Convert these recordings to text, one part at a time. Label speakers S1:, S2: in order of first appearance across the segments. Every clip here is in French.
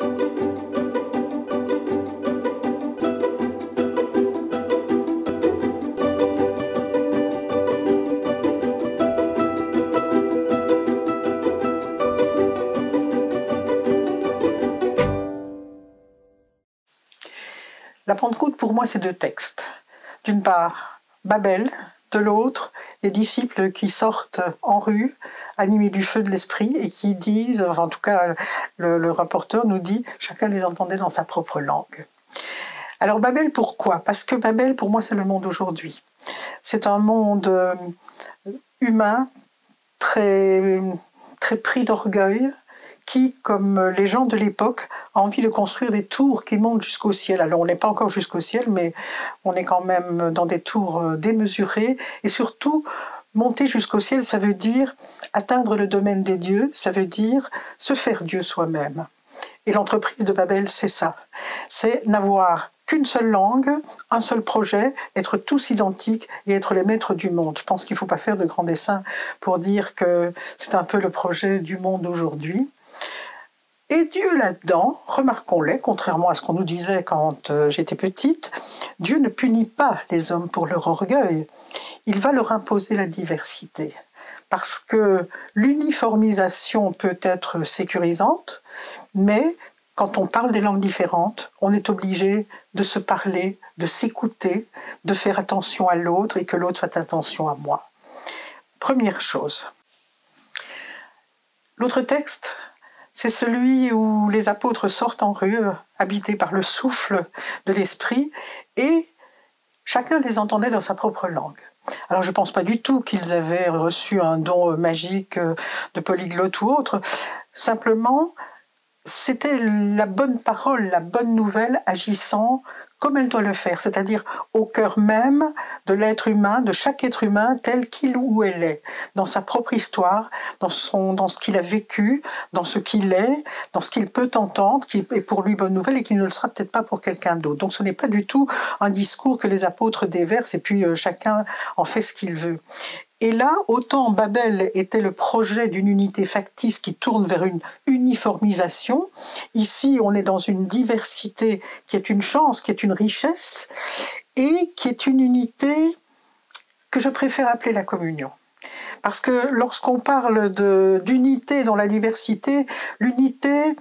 S1: La Pentecôte, pour moi, c'est deux textes. D'une part, Babel, de l'autre, les disciples qui sortent en rue, animés du feu de l'esprit, et qui disent, enfin, en tout cas, le rapporteur nous dit, chacun les entendait dans sa propre langue. Alors Babel, pourquoi? Parce que Babel, pour moi, c'est le monde d'aujourd'hui. C'est un monde humain, très pris d'orgueil, qui, comme les gens de l'époque, a envie de construire des tours qui montent jusqu'au ciel. Alors on n'est pas encore jusqu'au ciel, mais on est quand même dans des tours démesurées. Et surtout, monter jusqu'au ciel, ça veut dire atteindre le domaine des dieux, ça veut dire se faire Dieu soi-même. Et l'entreprise de Babel, c'est ça. C'est n'avoir qu'une seule langue, un seul projet, être tous identiques et être les maîtres du monde. Je pense qu'il ne faut pas faire de grands dessins pour dire que c'est un peu le projet du monde aujourd'hui. Et Dieu là-dedans, remarquons-le, contrairement à ce qu'on nous disait quand j'étais petite, Dieu ne punit pas les hommes pour leur orgueil, il va leur imposer la diversité. Parce que l'uniformisation peut être sécurisante, mais quand on parle des langues différentes, on est obligé de se parler, de s'écouter, de faire attention à l'autre et que l'autre fasse attention à moi. Première chose. L'autre texte, c'est celui où les apôtres sortent en rue, habités par le souffle de l'esprit, et chacun les entendait dans sa propre langue. Alors je ne pense pas du tout qu'ils avaient reçu un don magique de polyglotte ou autre, simplement c'était la bonne parole, la bonne nouvelle agissant comme elle doit le faire, c'est-à-dire au cœur même de l'être humain, de chaque être humain tel qu'il ou elle est, dans sa propre histoire, dans ce qu'il a vécu, dans ce qu'il est, dans ce qu'il peut entendre, qui est pour lui bonne nouvelle et qui ne le sera peut-être pas pour quelqu'un d'autre. Donc ce n'est pas du tout un discours que les apôtres déversent et puis chacun en fait ce qu'il veut. Et là, autant Babel était le projet d'une unité factice qui tourne vers une uniformisation, ici on est dans une diversité qui est une chance, qui est une richesse, et qui est une unité que je préfère appeler la communion. Parce que lorsqu'on parle d'unité dans la diversité, l'unité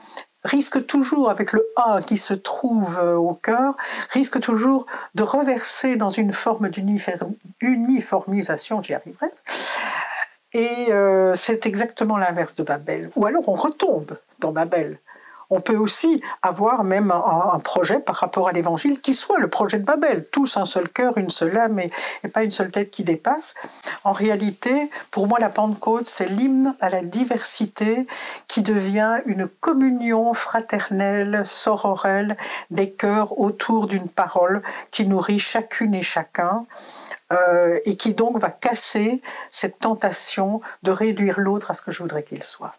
S1: risque toujours, avec le « A » qui se trouve au cœur, risque toujours de reverser dans une forme d'uniformisation, j'y arriverai. Et c'est exactement l'inverse de Babel. Ou alors on retombe dans Babel. On peut aussi avoir même un projet par rapport à l'évangile qui soit le projet de Babel, tous un seul cœur, une seule âme et pas une seule tête qui dépasse. En réalité, pour moi, la Pentecôte, c'est l'hymne à la diversité qui devient une communion fraternelle, sororelle, des cœurs autour d'une parole qui nourrit chacune et chacun. Et qui donc va casser cette tentation de réduire l'autre à ce que je voudrais qu'il soit.